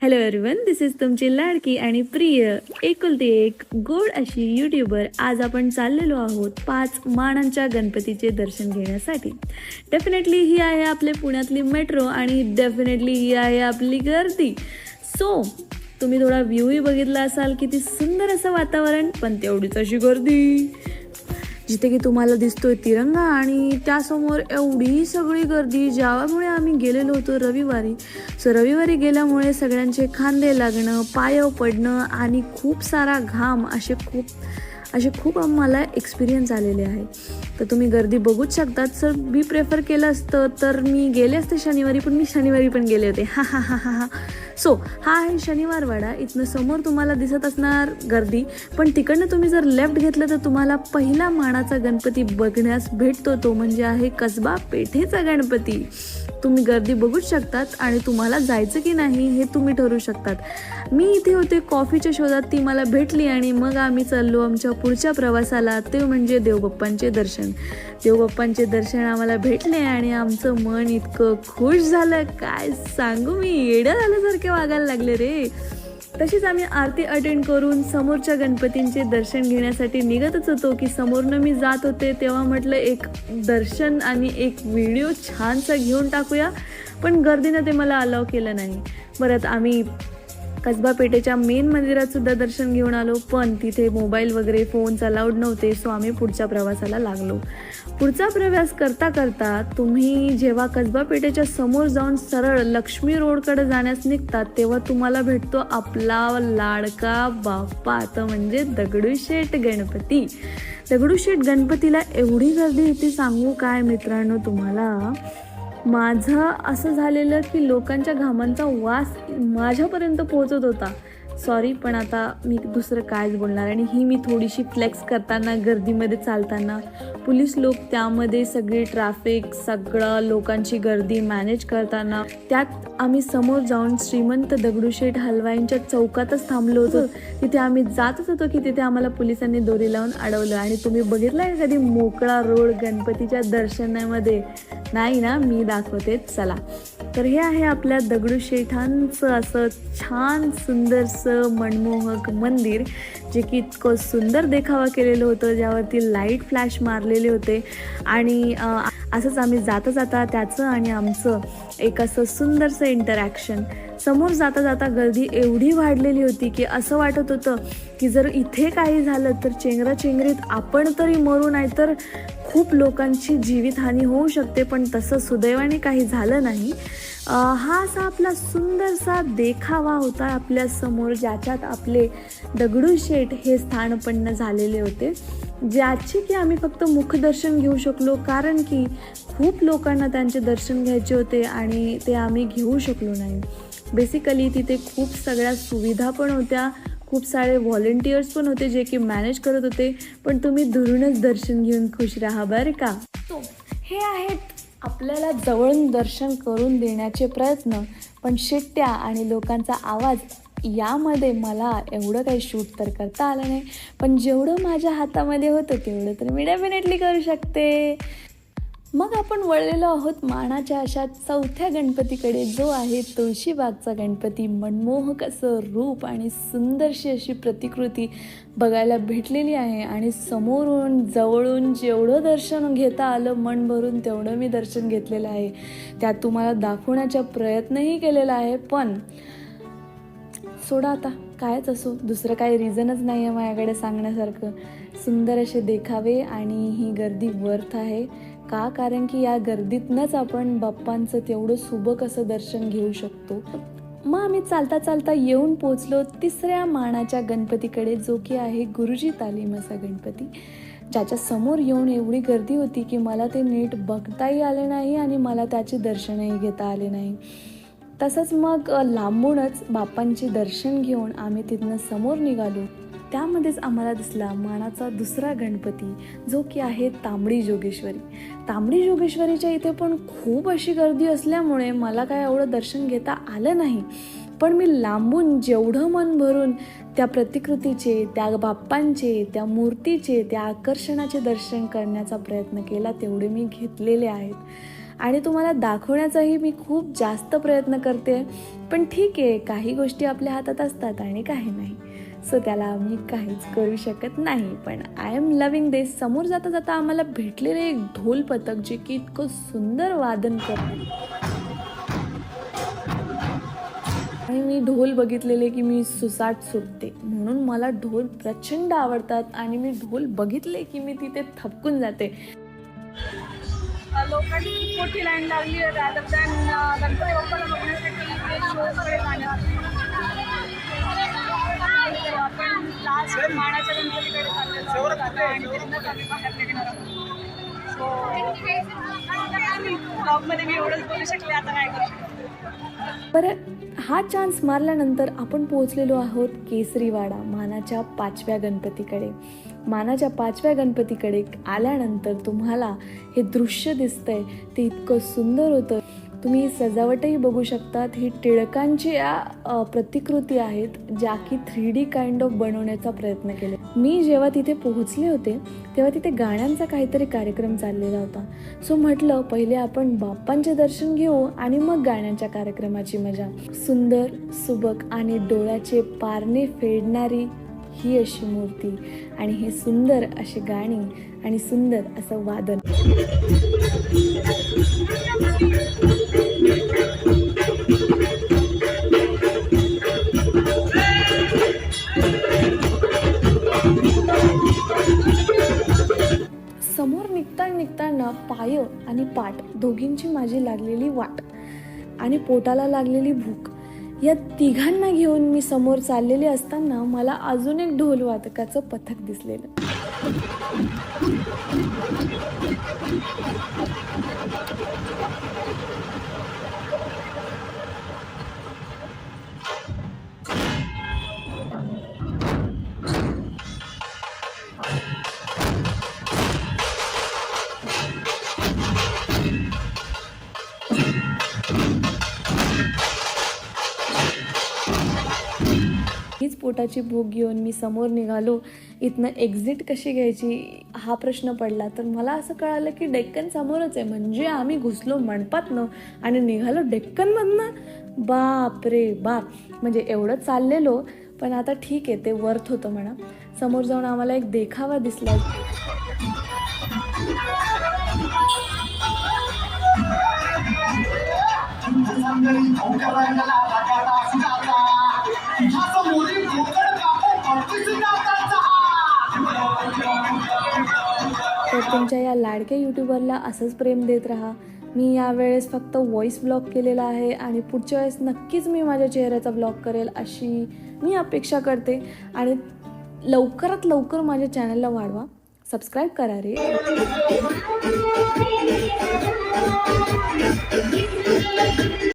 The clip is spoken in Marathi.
हॅलो एव्हरीवन, दिस इज तुमची लाडकी आणि प्रिय एकुलती एक गोड अशी यूट्यूबर. आज आपण चाललेलो आहोत 5 मानांच्या गणपतीचे दर्शन घेण्यासाठी. डेफिनेटली ही आहे आपले पुण्यातली मेट्रो आणि डेफिनेटली ही आहे आपली गर्दी. सो तुम्ही थोडा व्ह्यूही बघितला असाल, किती सुंदर असं वातावरण, पण तेवढीच अशी गर्दी. जिथे की तुम्हाला दिसतोय तिरंगा आणि त्यासमोर एवढी सगळी गर्दी. ज्यामुळे आम्ही गेलेलो होतो रविवारी. रविवारी गेल्यामुळे सगळ्यांचे खांदे लागणं, पाय पडणं आणि खूप सारा घाम असे खूप आम्हाला एक्सपिरियन्स आलेले आहे. तर तुम्ही गर्दी बघूच शकतात. सर मी प्रेफर केलं असतं तर मी गेले असते शनिवारी, पण मी शनिवारी पण गेले होते. हा हा हा हा हा. सो हा आहे शनिवारवाडा. इथनं समोर तुम्हाला दिसत असणार गर्दी, पण तिकडनं तुम्ही जर लेफ्ट घेतलं तर तुम्हाला पहिला मानाचा गणपती बघण्यास भेटतो. तो म्हणजे आहे कसबा पेठेचा गणपती. तुम्ही गर्दी बघूच शकतात आणि तुम्हाला जायचं की नाही हे तुम्ही ठरवू शकतात. मी इथे होते कॉफीच्या शोधात, ती मला भेटली आणि मग आम्ही चाललो आमच्या पुढच्या प्रवासाला, ते म्हणजे देवबाप्पांचे दर्शन. देवबाप्पांचे दर्शन आम्हाला भेटले आणि आमचं मन इतकं खुश झालं, काय सांगू, मी येडं झाल्यासारखे वागायला लागले रे. तशीच आम्ही आरती अटेंड करून समोरच्या गणपतींचे दर्शन घेण्यासाठी निघतच होतो की समोरनं मी जात होते तेव्हा म्हटलं एक दर्शन आणि एक व्हिडिओ छानसा घेऊन टाकूया, पण गर्दीनं ते मला अलाव केलं नाही. परत आम्ही कसबा पेठेच्या मेन मंदिरात सुद्धा दर्शन घेऊन आलो, पण तिथे मोबाईल वगैरे फोन्स अलाउड नव्हते. सो आम्ही पुढच्या प्रवासाला लागलो. पुढचा प्रवास करता करता तुम्ही जेव्हा कसबा पेठेच्या समोर जाऊन सरळ लक्ष्मी रोडकडे जाण्यास निघतात तेव्हा तुम्हाला भेटतो आपला लाडका बाप्पा, तर म्हणजे दगडूशेठ गणपती. दगडूशेठ गणपतीला एवढी गर्दी होती, सांगू काय मित्रांनो तुम्हाला. माझं असं झालेलं की लोकांच्या घामांचा वास माझ्यापर्यंत पोहोचत होता. सॉरी, पण आता मी दुसरं कायच बोलणार. आणि ही मी थोडीशी फ्लेक्स करताना, गर्दीमध्ये चालताना, पोलीस लोक त्यामध्ये सगळी ट्रॅफिक, सगळं लोकांची गर्दी मॅनेज करताना, त्यात आम्ही समोर जाऊन श्रीमंत दगडूशेठ हलवाईंच्या चौकातच थांबलो होतो. तिथे आम्ही जातच होतो की तिथे आम्हाला पोलिसांनी दोरी लावून अडवलं. आणि तुम्ही बघितलं आहे कधी मोकळा रोड गणपतीच्या दर्शनामध्ये? नाही ना, मी दाखवते, चला. तर हे आहे आपल्या दगडूशेठांचं असं छान सुंदरसं मनमोहक मंदिर, जे की इतकं सुंदर देखावा केलेलं होतं, ज्यावरती लाईट फ्लॅश मारलेले होते. आणि असंच आम्ही जाता जाता त्याचं आणि आमचं एक असं सुंदरसं इंटरॅक्शन. समोर जाता जाता गर्दी एवढी वाढलेली होती की असं वाटत होतं की जर इथे काही झालं तर चेंगराचेंगरीत आपण तरी मरू, नाही तर खूप लोकांची जीवितहानी होऊ शकते. पण तसं सुदैवाने काही झालं नाही. हा असा आपला सुंदरसा देखावा होता आपल्या समोर, ज्याच्यात आपले दगडूशेठ हे स्थानपन्न झालेले होते, ज्याचे की आम्ही फक्त मुखदर्शन घेऊ शकलो, कारण की खूप लोकांना त्यांचे दर्शन घ्यायचे होते आणि ते आम्ही घेऊ शकलो नाही. बेसिकली तिथे खूप सगळ्या सुविधा पण होत्या, खूप सारे व्हॉलेंटियर्स पण होते जे की मॅनेज करत होते, पण तुम्ही दुरूनच दर्शन घेऊन खुश राहा बरं का. तो हे आहेत आपल्याला जवळून दर्शन करून देण्याचे प्रयत्न, पण शिट्ट्या आणि लोकांचा आवाज यामध्ये मला एवढं काही शूट तर करता आलं नाही, पण जेवढं माझ्या हातामध्ये होतं तेवढं तर मी डेफिनेटली करू शकते. मग आपण वळलेलो आहोत मानाच्या अशा चौथ्या गणपतीकडे, जो आहे तुळशीबागचा गणपती. मनमोहक असं रूप आणि सुंदरशी अशी प्रतिकृती बघायला भेटलेली आहे. आणि समोरून जवळून जेवढं दर्शन घेता आलं मन भरून, तेवढं मी दर्शन घेतलेलं आहे. त्यात तुम्हाला दाखवण्याचा प्रयत्नही केलेला आहे, पण सोडा आता, कायच असो, दुसरं काही रिझनच नाही आहे माझ्याकडे सांगण्यासारखं. सुंदर असे देखावे आणि ही गर्दी वर्थ आहे का, कारण की या गर्दीतनंच आपण बाप्पांचं तेवढं सुबक असं दर्शन घेऊ शकतो. मग आम्ही चालता चालता येऊन पोचलो तिसऱ्या मानाच्या गणपतीकडे, जो की आहे गुरुजी तालीम असा गणपती, ज्याच्या समोर येऊन एवढी गर्दी होती की मला ते नीट बघताही आले नाही आणि मला त्याचे दर्शनही घेता आले नाही. तसंच मग लांबूनच बाप्पांचे दर्शन घेऊन आम्ही तिथनं समोर निघालो. त्यामध्येच आम्हाला दिसला मानाचा दुसरा गणपती, जो की आहे तांबडी जोगेश्वरी. तांबडी जोगेश्वरीच्या इथे पण खूप अशी गर्दी असल्यामुळे मला काय एवढं दर्शन घेता आलं नाही, पण मी लांबून जेवढं मन भरून त्या प्रतिकृतीचे, त्या बाप्पांचे, त्या मूर्तीचे, त्या आकर्षणाचे दर्शन करण्याचा प्रयत्न केला, तेवढे मी घेतलेले आहेत. आणि तुम्हाला दाखवण्याचाही मी खूप जास्त प्रयत्न करते, पण ठीक आहे, काही गोष्टी आपल्या हातात असतात आणि काही नाही, सो त्याला आम्ही काहीच करू शकत नाही. पण आय एम लव्हिंग दिस. समोर जाता जाता आम्हाला भेटलेले एक ढोल पथक जे की इतकं सुंदर वादन करते आणि मी ढोल बघितलेले की मी सुसाट सुटते, म्हणून मला ढोल प्रचंड आवडतात आणि मी ढोल बघितले की मी तिथे थपकून जाते. लोकांची खूप मोठी लाईन लागली आहे रादर दॅन गणपती बाप्पाला बघण्यासाठी ते शोकडे जाण्यासाठी. आपण लास्ट मानाच्या गणपतीकडे चाललेलो आहोत आता आणि तिथूनच आम्ही बाहेर निघणार आहोत. सो ब्लॉगमध्ये मी एवढंच बोलू शकले, आता काय करू शकते. बरं, हा चान्स मारल्यानंतर आपण पोहोचलेलो आहोत केसरीवाडा, मानाच्या 5व्या गणपतीकडे. मानाच्या 5व्या गणपतीकडे आल्यानंतर तुम्हाला हे दृश्य दिसतंय ते इतकं सुंदर होतं. तुम्ही सजावटही बघू शकतात. ही टिळकांची प्रतिकृती आहेत ज्या की 3D काइंड ऑफ बनवण्याचा प्रयत्न केले. मी जेव्हा तिथे पोहोचले होते तेव्हा तिथे गाण्यांचा काहीतरी कार्यक्रम चाललेला होता. सो म्हटलं पहिले आपण बाप्पांचे दर्शन घेऊ आणि मग गाण्यांच्या कार्यक्रमाची मजा. सुंदर, सुबक आणि डोळ्याचे पारणे फेडणारी ही अशी मूर्ती आणि हे सुंदर अशी गाणी आणि सुंदर असं वादन. समोर निघताना पाय आणि पाठ दोघींची माझी लागलेली वाट आणि पोटाला लागलेली भूक या तिघांना घेऊन मी समोर चाललेले असताना मला अजून एक ढोल वादकाचं पथक दिसलेलं. हीच पोटाची भूक घेऊन मी समोर निघालो. इथनं एक्झिट कशी घ्यायची हा प्रश्न पडला, तर मला असं कळालं की डेक्कन समोरच आहे. म्हणजे आम्ही घुसलो मंडपातनं आणि निघालो डेक्कनमधनं. बाप रे बाप, म्हणजे एवढं चाललेलो, पण आता ठीक आहे, ते वर्थ होतं म्हणा. समोर जाऊन आम्हाला एक देखावा दिसला. तर तुमच्या या लाडक्या यूट्यूबरला असंच प्रेम देत राहा. मी यावेळेस फक्त व्हॉइस ब्लॉग केलेला आहे आणि पुढच्या वेळेस नक्कीच मी माझ्या चेहऱ्याचा ब्लॉग करेल अशी मी अपेक्षा करते. आणि लवकरात लवकर माझ्या चॅनलला वाढवा, सबस्क्राईब करा रे.